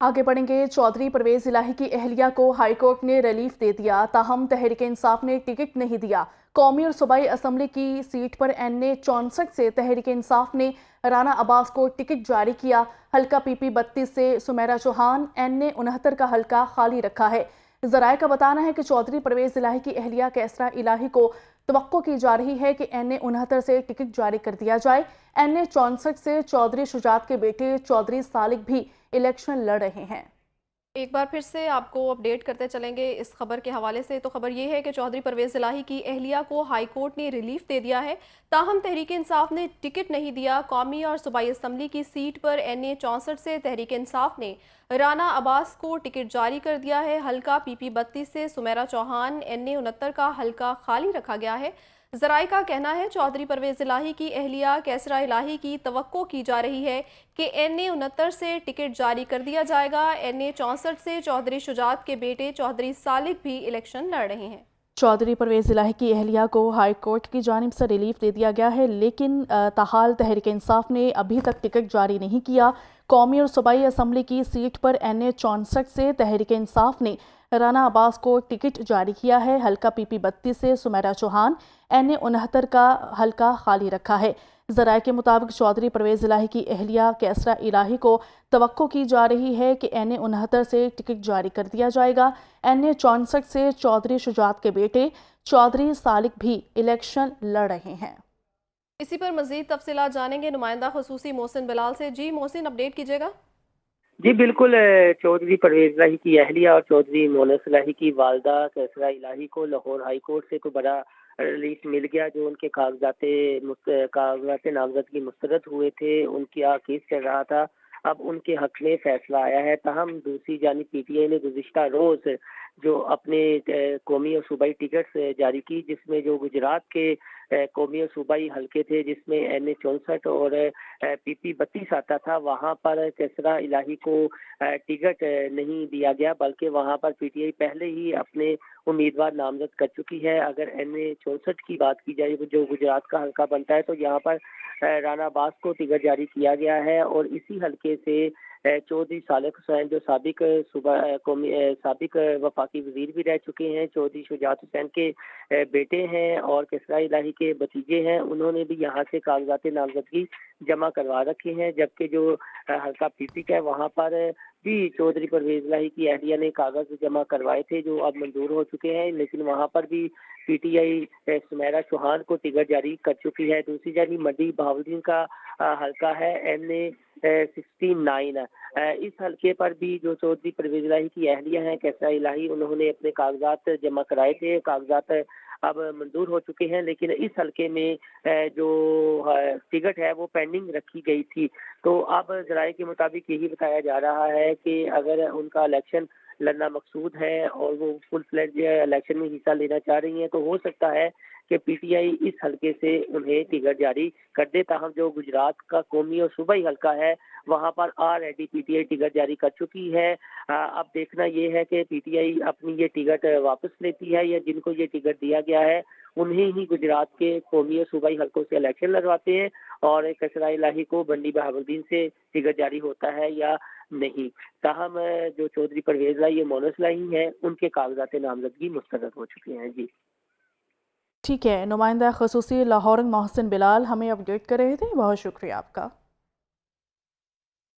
आगे बढ़ेंगे। चौधरी परवेज इलाही की अहलिया को हाईकोर्ट ने रिलीफ दे दिया, ताहम तहरीक इंसाफ ने टिकट नहीं दिया। कौमी और सूबाई असम्बली की सीट पर NA 64 से तहरीक इंसाफ ने राना अब्बास को टिकट जारी किया। हल्का PP 32 से सुमेरा चौहान, NA 69 का हल्का खाली रखा है। जराये का बताना है कि चौधरी परवेज इलाही की अहलिया कैसरा इलाही को तवक्को की जा रही है कि NA 69 से टिकट जारी कर दिया जाए। NA 64 से चौधरी शुजात के बेटे चौधरी सालिक भी इलेक्शन लड़ रहे हैं। एक बार फिर से आपको अपडेट करते चलेंगे इस खबर के हवाले से। तो खबर ये है कि चौधरी परवेज इलाही की अहलिया को हाई कोर्ट ने रिलीफ दे दिया है, ताहम तहरीक इंसाफ ने टिकट नहीं दिया। कौमी और सूबाई असम्बली की सीट पर NA 64 से तहरीक इंसाफ ने राना अब्बास को टिकट जारी कर दिया है। हल्का PP 32 से सुमेरा चौहान, NA 69 का हल्का खाली रखा गया है। जराये का कहना है चौधरी परवेज इलाही की अहलिया कैसरा इलाही की तवक्को की जा रही है कि NA 69 से टिकट जारी कर दिया जाएगा। NA 64 से चौधरी शुजात के बेटे चौधरी सालिक भी इलेक्शन लड़ रहे हैं। चौधरी परवेज इलाही की अहलिया को हाई कोर्ट की जानिब से रिलीफ दे दिया गया है, लेकिन ताहाल तहरीक इंसाफ ने अभी तक टिकट जारी नहीं किया। कौमी और सूबाई असम्बली की सीट पर NA 64 से तहरीक इंसाफ ने राना अब्बास को टिकट जारी किया है। हल्का PP 32 से सुमेरा चौहान, NA 69 का हल्का खाली रखा है। जराये के मुताबिक चौधरी परवेज इलाही की अहलिया कैसरा इलाही को तवक्को की जा रही है कि NA 69 से टिकट जारी कर दिया जाएगा। NA 64 से चौधरी शुजात के बेटे चौधरी सालिक भी इलेक्शन लड़ रहे हैं। इसी पर मजीद तफसीलात जानेंगे नुमाइंदा खसूसी मोहसिन बिलाल से। जी मोहसिन, अपडेट कीजिएगा। जी बिल्कुल, चौधरी परवेज इलाही की अहलिया और चौधरी मोनस इलाही की वालदा कैसरा इलाही को लाहौर हाई कोर्ट से तो बड़ा रिलीफ मिल गया। जो उनके कागजात नामजदगी मुस्तरद हुए थे, उनका केस चल रहा था, अब उनके हक में फैसला आया है। ताहम दूसरी जानिब PTI ने गुज़िश्ता रोज़ जो अपने कौमी और सूबाई टिकट जारी की, जिसमें जो गुजरात के कौमी और सूबाई हल्के थे, जिसमें NA 64 और PP 32 आता था, वहाँ पर कैसरा इलाही को टिकट नहीं दिया गया, बल्कि वहाँ पर PTI पहले ही अपने उम्मीदवार नामजद कर चुकी है। अगर NA 64 की बात की जाए, जो गुजरात का हल्का बनता है, तो यहाँ पर राना अब्बास को टिकट जारी किया गया है और इसी हल्के से चौधरी सालिक हुसैन, जो साबिक वफाकी वजीर भी रह चुके हैं, चौधरी शुजात हुसैन के बेटे हैं और कैसरा इलाही के भतीजे हैं, उन्होंने भी यहाँ से कागजात नामजदगी जमा करवा रखे हैं। जबकि जो हल्का PP का है, वहाँ पर भी चौधरी परवेज इलाही की अहलिया ने कागज जमा करवाए थे, जो अब मंजूर हो चुके हैं, लेकिन वहाँ पर भी PTI सुमेरा चौहान को टिकट जारी कर चुकी है। दूसरी जानी मंडी बहावुद्दीन का हल्का है NA 69। इस हल्के पर भी जो चौधरी परवेज इलाही की अहलिया हैं कैसरा इलाही, उन्होंने अपने कागजात जमा कराए थे। कागजात अब मंजूर हो चुके हैं, लेकिन इस हल्के में जो टिकट है वो पेंडिंग रखी गई थी। तो अब जराये के मुताबिक यही बताया जा रहा है कि अगर उनका इलेक्शन लड़ना मकसूद है और वो फुल फ्लेज इलेक्शन में हिस्सा लेना चाह रही हैं, तो हो सकता है कि PTI इस हल्के से उन्हें टिकट जारी कर दे। ताहम जो गुजरात का कौमी और सूबाई हल्का है, वहाँ पर ऑलरेडी PTI टिकट जारी कर चुकी है। अब देखना ये है कि PTI अपनी ये टिकट वापस लेती है या जिनको ये टिकट दिया गया है उन्हें ही गुजरात के कौमी और सूबाई हल्कों से इलेक्शन लड़वाते हैं और कैसरा इलाही को मंडी बहावुद्दीन से टिकट जारी होता है या नहीं। ताहम जो चौधरी परवेज इलाही मोनस इलाही हैं, उनके कागजात नामजदगी मुस्तरद हो चुके हैं। जी ठीक है, नुमाइंदा खसूसी लाहौर मोहसिन बिलाल हमें अपडेट कर रहे थे, बहुत शुक्रिया आपका।